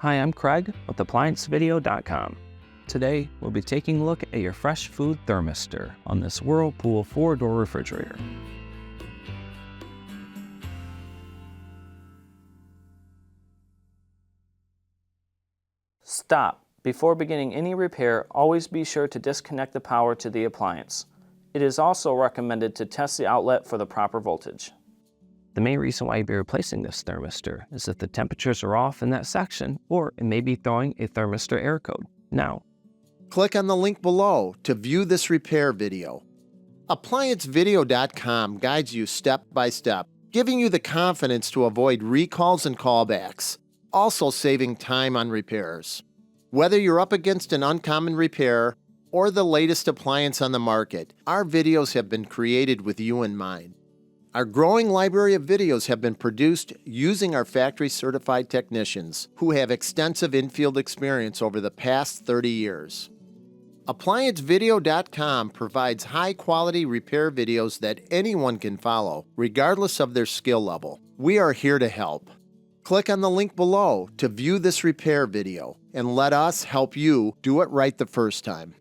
Hi, I'm Craig with ApplianceVideo.com. Today, we'll be taking a look at your fresh food thermistor on this Whirlpool 4-door refrigerator. Stop. Before beginning any repair, always be sure to disconnect the power to the appliance. It is also recommended to test the outlet for the proper voltage. The main reason why you'll be replacing this thermistor is if the temperatures are off in that section, or it may be throwing a thermistor error code. Now, click on the link below to view this repair video. ApplianceVideo.com guides you step by step, giving you the confidence to avoid recalls and callbacks, also saving time on repairs. Whether you're up against an uncommon repair or the latest appliance on the market, our videos have been created with you in mind. Our growing library of videos have been produced using our factory-certified technicians who have extensive infield experience over the past 30 years. ApplianceVideo.com provides high-quality repair videos that anyone can follow, regardless of their skill level. We are here to help. Click on the link below to view this repair video and let us help you do it right the first time.